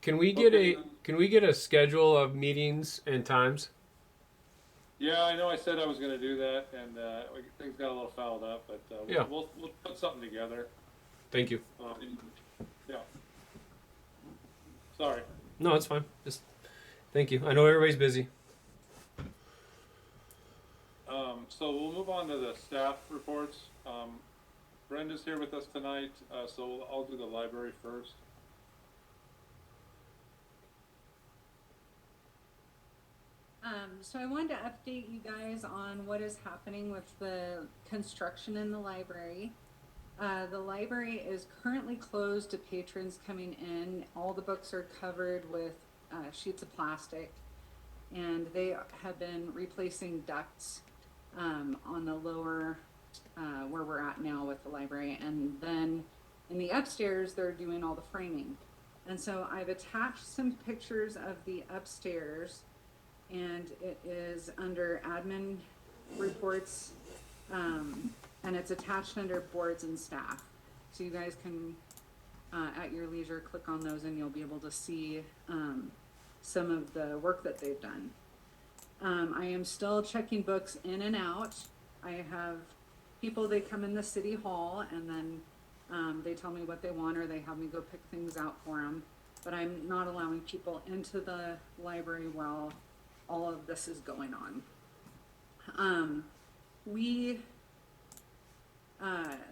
Okay. can we get a schedule of meetings and times? Yeah, I know I said I was going to do that, and things got a little fouled up, but Yeah. we'll put something together. Thank you. Yeah. Sorry. No, it's fine. Just thank you. I know everybody's busy. So we'll move on to the staff reports. Brenda's here with us tonight, so I'll do the library first. So I wanted to update you guys on what is happening with the construction in the library. The library is currently closed to patrons coming in. All the books are covered with sheets of plastic, and they have been replacing ducts on the lower where we're at now with the library. And then in the upstairs, they're doing all the framing. And so I've attached some pictures of the upstairs, and it is under admin reports, and it's attached under boards and staff. So you guys can, at your leisure, click on those and you'll be able to see some of the work that they've done. I am still checking books in and out. I have people, they come in the city hall and then they tell me what they want, or they have me go pick things out for them. But I'm not allowing people into the library while all of this is going on.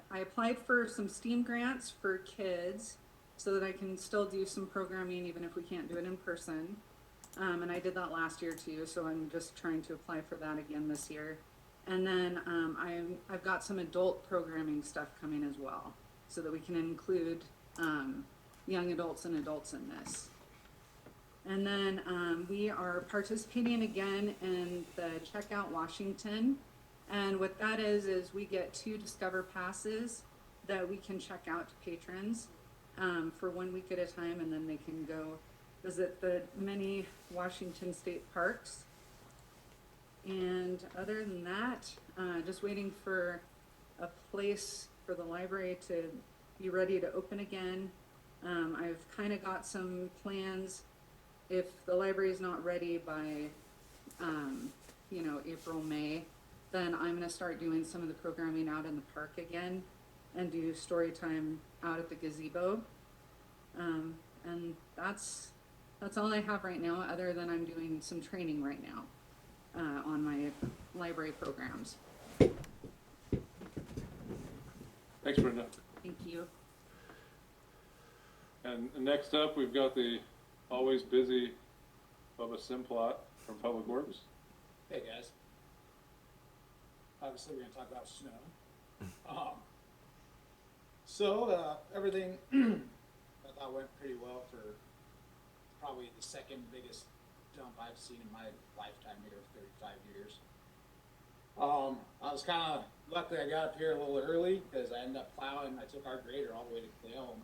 I applied for some STEAM grants for kids so that I can still do some programming even if we can't do it in person. And I did that last year too, so I'm just trying to apply for that again this year. And then I've got some adult programming stuff coming as well, so that we can include young adults and adults in this. And then we are participating again in the Checkout Washington. And what that is we get 2 Discover passes that we can check out to patrons for 1 week at a time, and then they can go visit the many Washington state parks. And other than that, just waiting for a place for the library to be ready to open again. I've kind of got some plans. If the library is not ready by, April, May, then I'm going to start doing some of the programming out in the park again and do story time out at the gazebo. And that's all I have right now, other than I'm doing some training right now on my library programs. Thanks, Brenda. Thank you. And next up, we've got the always busy Bubba Simplot from Public Works. Hey guys. Obviously we're going to talk about snow. Everything I thought went pretty well for probably the second biggest dump I've seen in my lifetime here of 35 years. I was kind of lucky I got up here a little early because I ended up plowing. I took our grader all the way to Cleome.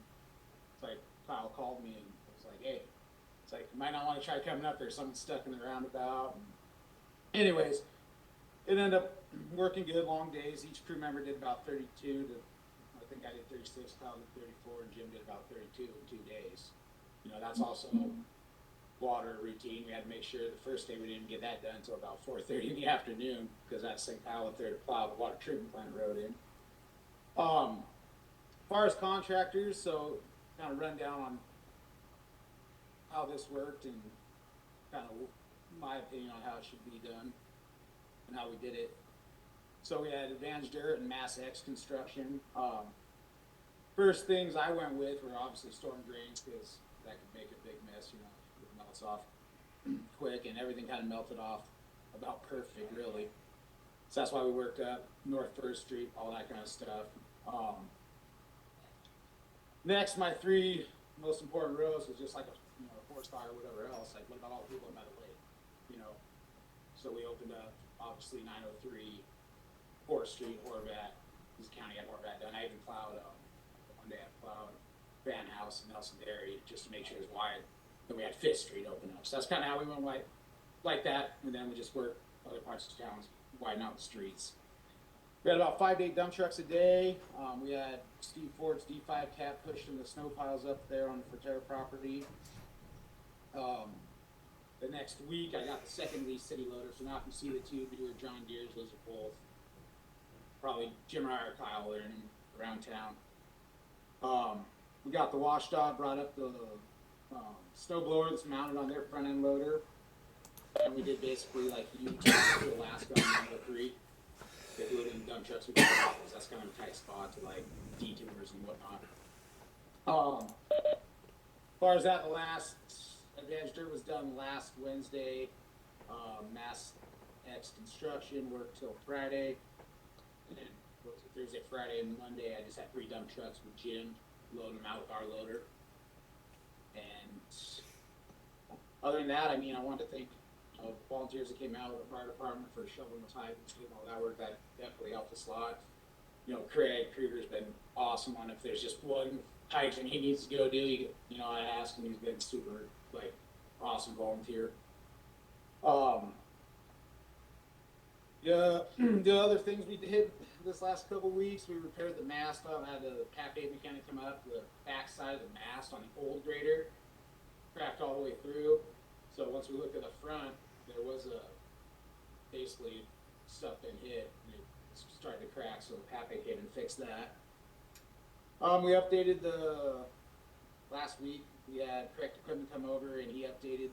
It's like Kyle called me and was like, hey, it's like, you might not want to try coming up there. Someone's stuck in the roundabout. And anyways, it ended up working good, long days. Each crew member did about 32 to, I think I did 36, Kyle did 34, and Jim did about 32 in 2 days. That's also water routine. We had to make sure the first day we didn't get that done until about 4:30 in the afternoon because that's St. Kyle up there to plow the water treatment plant road in. As far as contractors, so kind of run down on how this worked and kind of my opinion on how it should be done and how we did it. So we had Advantage Dirt and Mass X Construction. First things I went with were obviously storm drains because that could make a big mess, if it melts off quick, and everything kind of melted off about perfect, really. So that's why we worked up North First Street, all that kind of stuff. Next, my 3 most important rows was just like a forest fire or whatever else. Like, what about all the people by the lake? So we opened up obviously 903 4th Street, Horvat. This county had Horvat done. I even plowed one day I plowed Van House and Nelson Dairy just to make sure it was wide. Then we had 5th Street open up. So that's kind of how we went like that. And then we just worked other parts of town, widen out the streets. We had about 5 to 8 dump trucks a day. We had Steve Ford's D5 cab pushed in the snow piles up there on the Forterra property. The next week, I got the second lease city loader, so now if you see the two newer John Deere's, those are both probably Jim or Kyle learning around town. We got the washdog, brought up the snow blower that's mounted on their front end loader, and we did basically like U-turn to Alaska on number 3. They do it in dump trucks with because that's kind of a tight spot to like detours and whatnot. As far as that, the last advanced dirt was done last Wednesday. Mass X construction worked till Friday, and then what was it, Thursday, Friday, and Monday I just had 3 dump trucks with Jim loading them out with our loader. And other than that, I mean, I want to thank volunteers that came out of the fire department for shoveling the hydrants, doing all that work. That definitely helped us a lot. You know, Craig Krieger's been awesome on if there's just one hydrant he needs to go do. You know, I asked him, he's been super, like, awesome volunteer. Yeah, the other things we did this last couple weeks, we repaired the mast. I had the cafe mechanic come up the back side of the mast on the old grader, cracked all the way through. So once we looked at the front, there was basically stuff been hit, and it started to crack, so the Pape came and fixed that. We updated last week, we had correct equipment come over, and he updated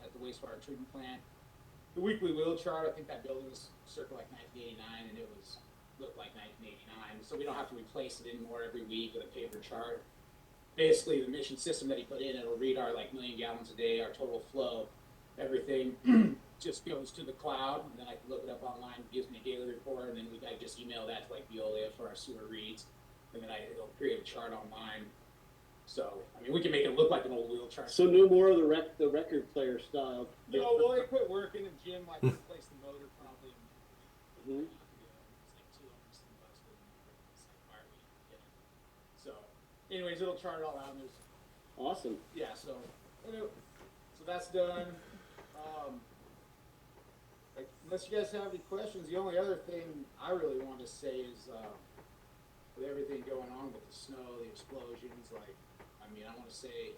at the wastewater treatment plant. The weekly wheel chart, I think that building was circa like 1989, and it looked like 1989, so we don't have to replace it anymore every week with a paper chart. Basically, the mission system that he put in, it'll read our like million gallons a day, our total flow, everything just goes to the cloud, and then I can look it up online, it gives me a daily report, and then I just email that to like Veolia for our sewer reads, and then it'll create a chart online. So, I mean, we can make it look like an old wheel chart. So no more of the record player style. No, well, they quit working, and Jim like replaced the motor probably. Mhm. It's like $200 but it's like fire week. So, anyways, it'll chart it all out. And there's Awesome. yeah, so that's done. Like, unless you guys have any questions, the only other thing I really want to say is with everything going on with the snow, the explosions, like, I mean, I want to say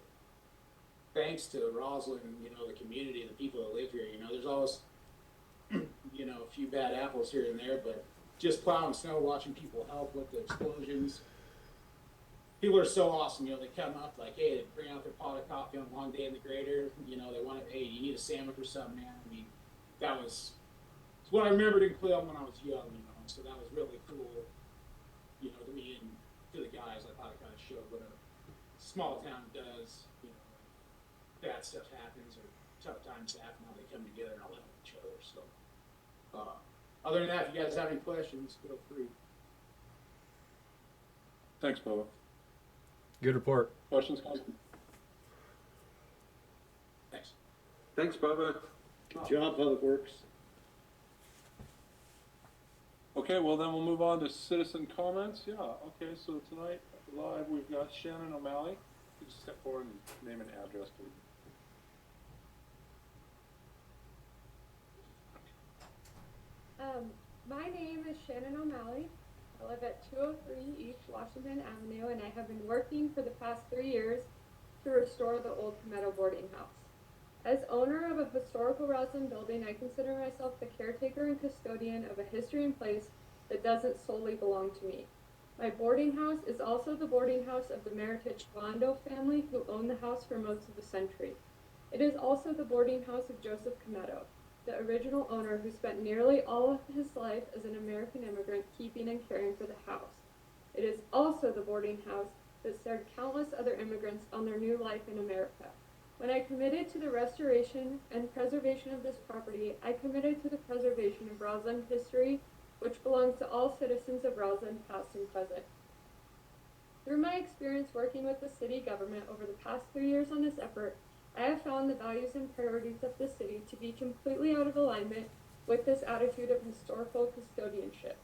thanks to Roslyn, you know, the community, the people that live here. You know, there's always, you know, a few bad apples here and there, but just plowing snow, watching people help with the explosions. People are so awesome, you know, they come up like, hey, they bring out their pot of coffee on a long day in the grader, you know, they want to, hey, you need a sandwich or something, man. I mean, it's what I remembered in Clem when I was young, you know, so that was really cool, you know, to me and to the guys. I thought it kind of showed what a small town does, you know, when bad stuff happens or tough times happen, how they come together and all help each other, so. Other than that, if you guys have any questions, feel free. Thanks, Bubba. Good report. Questions, comments? Thanks. Thanks, Bubba. Good job, Public Works. Okay, well then we'll move on to citizen comments. Yeah, okay, so tonight live we've got Shannon O'Malley. You just step forward and name and address, please. My name is Shannon O'Malley. I live at 203 East Washington Avenue, and I have been working for the past 3 years to restore the old Cometto boarding house. As owner of a historical Roslyn building, I consider myself the caretaker and custodian of a history and place that doesn't solely belong to me. My boarding house is also the boarding house of the Meritage Glando family, who owned the house for most of the century. It is also the boarding house of Joseph Cometto, the original owner who spent nearly all of his life as an American immigrant keeping and caring for the house. It is also the boarding house that started countless other immigrants on their new life in America. When I committed to the restoration and preservation of this property, I committed to the preservation of Roslyn history, which belongs to all citizens of Roslyn, past and present. Through my experience working with the city government over the past 3 years on this effort, I have found the values and priorities of the city to be completely out of alignment with this attitude of historical custodianship.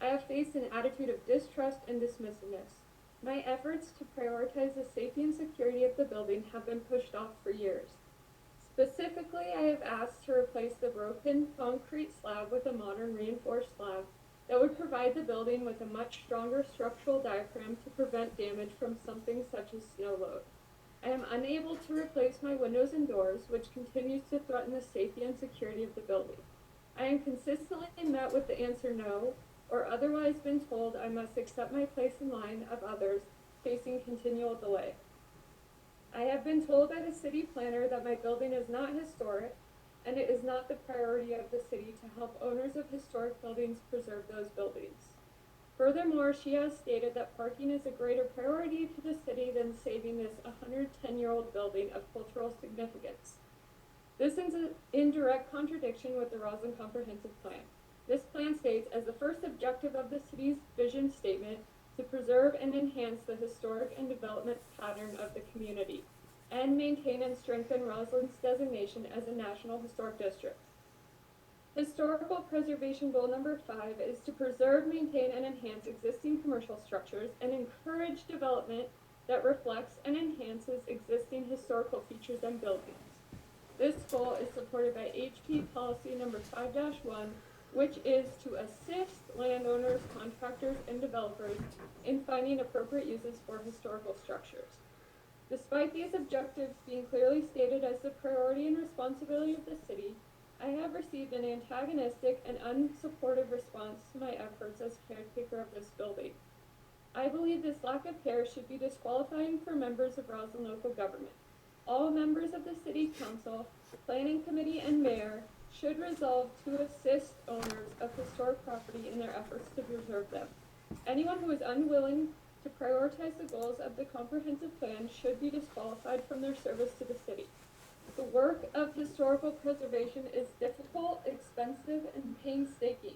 I have faced an attitude of distrust and dismissiveness. My efforts to prioritize the safety and security of the building have been pushed off for years. Specifically, I have asked to replace the broken concrete slab with a modern reinforced slab that would provide the building with a much stronger structural diaphragm to prevent damage from something such as snow load. I am unable to replace my windows and doors, which continues to threaten the safety and security of the building. I am consistently met with the answer no, or otherwise been told I must accept my place in line of others facing continual delay. I have been told by the city planner that my building is not historic, and it is not the priority of the city to help owners of historic buildings preserve those buildings. Furthermore, she has stated that parking is a greater priority to the city than saving this 110-year-old building of cultural significance. This is in direct contradiction with the Roslyn Comprehensive Plan. This plan states, as the first objective of the city's vision statement, to preserve and enhance the historic and development pattern of the community, and maintain and strengthen Roslyn's designation as a National Historic District. Historical preservation goal number 5 is to preserve, maintain, and enhance existing commercial structures and encourage development that reflects and enhances existing historical features and buildings. This goal is supported by HP policy number 5-1, which is to assist landowners, contractors, and developers in finding appropriate uses for historical structures. Despite these objectives being clearly stated as the priority and responsibility of the city, I have received an antagonistic and unsupportive response to my efforts as caretaker of this building. I believe this lack of care should be disqualifying for members of Roslyn local government. All members of the city council, planning committee, and mayor should resolve to assist owners of historic property in their efforts to preserve them. Anyone who is unwilling to prioritize the goals of the comprehensive plan should be disqualified from their service to the city. The work of historical preservation is difficult, expensive, and painstaking.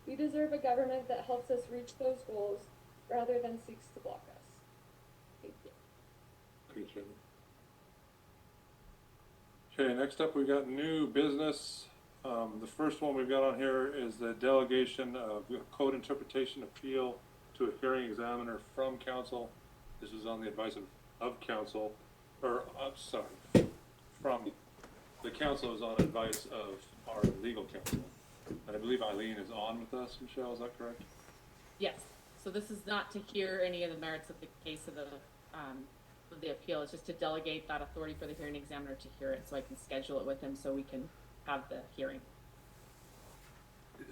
We deserve a government that helps us reach those goals rather than seeks to block us. Thank you. Appreciate it. Okay, next up we got new business. The first one we've got on here is the delegation of code interpretation appeal to a hearing examiner from council. This is on the advice of council, or from the council is on advice of our legal counsel. And I believe Eileen is on with us. Michelle, is that correct? Yes, so this is not to hear any of the merits of the case of the appeal. It's just to delegate that authority for the hearing examiner to hear it, so I can schedule it with him so we can have the hearing.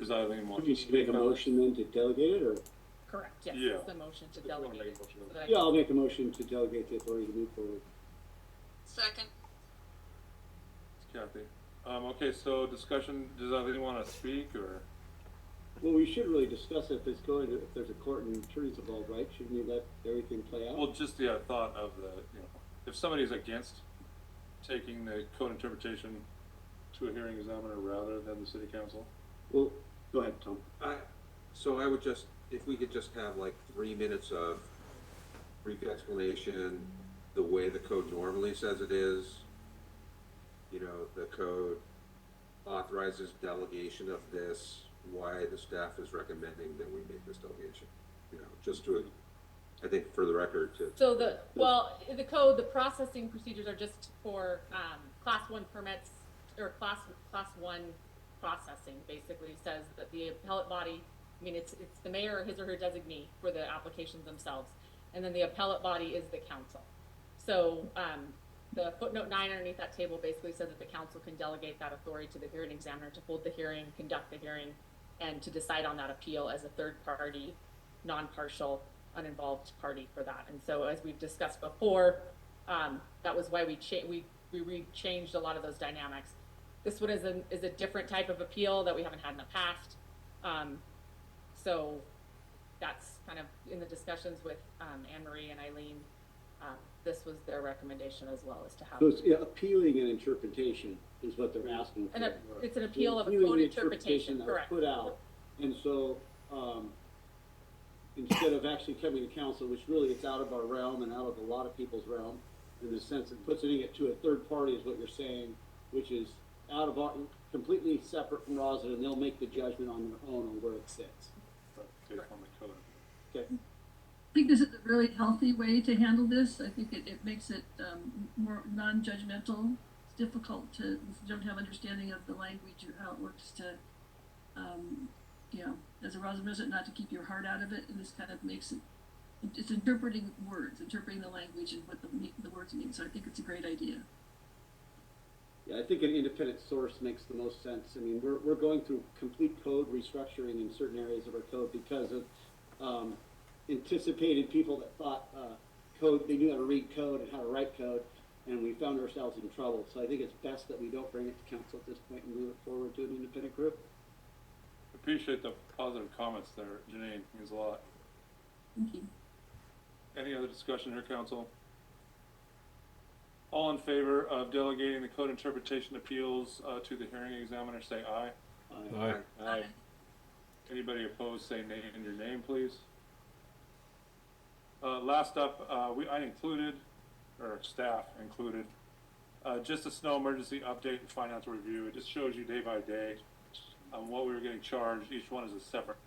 Is Eileen We wanting should make a motion then to delegate it, or? Correct, yes, Yeah. it's the motion to If you wanna delegate make it. a motion. So that I Yeah, can- I'll make a motion to delegate the authority to move forward. Second. Kathy. Okay, so discussion, does Eileen want to speak, or? Well, we should really discuss if it's going to, if there's a court and attorneys involved, right? Shouldn't we let everything play out? Well, just the thought of if somebody's against taking the code interpretation to a hearing examiner rather than the city council? Well, go ahead, Tom. So I would just, if we could just have like 3 minutes of brief explanation, the way the code normally says it is. You know, the code authorizes delegation of this, why the staff is recommending that we make this delegation. You know, just to, I think for the record to. So the code, the processing procedures are just for, class 1 permits, or class 1 processing, basically says that the appellate body, I mean, it's the mayor or his or her designee for the applications themselves, and then the appellate body is the council. So, the footnote 9 underneath that table basically says that the council can delegate that authority to the hearing examiner to hold the hearing, conduct the hearing, and to decide on that appeal as a third party, non-partial, uninvolved party for that. And so, as we've discussed before, that was why we changed a lot of those dynamics. This one is a different type of appeal that we haven't had in the past. So that's kind of in the discussions with Anne Marie and Eileen. This was their recommendation as well, as to have. So it's appealing an interpretation is what they're asking for. And it's an appeal of a Appealing code the interpretation, that was correct. put out, and so, instead of actually coming to council, which really it's out of our realm and out of a lot of people's realm, in the sense of putting it to a third party is what you're saying, which is out of our, completely separate from Roslyn, and they'll make the judgment on their own on where it sits. Based on the code. Okay. I think this is a really healthy way to handle this. I think it makes it more non-judgmental. It's difficult to, if you don't have understanding of the language or how it works to, as a Roslyn resident, not to keep your heart out of it. And this kind of makes it It's interpreting words, interpreting the language and what the words mean. So I think it's a great idea. Yeah, I think an independent source makes the most sense. I mean, we're going through complete code restructuring in certain areas of our code because of anticipated people that thought code, they knew how to read code and how to write code, and we found ourselves in trouble. So I think it's best that we don't bring it to council at this point and move it forward to an independent group. Appreciate the positive comments there, Janine, means a lot. Thank you. Any other discussion here, council? All in favor of delegating the code interpretation appeals to the hearing examiner, say aye. Aye. Aye. Anybody opposed, say nay in your name, please. Last up, I included, or staff included, just a snow emergency update and financial review. It just shows you day by day what we were getting charged. Each one is a separate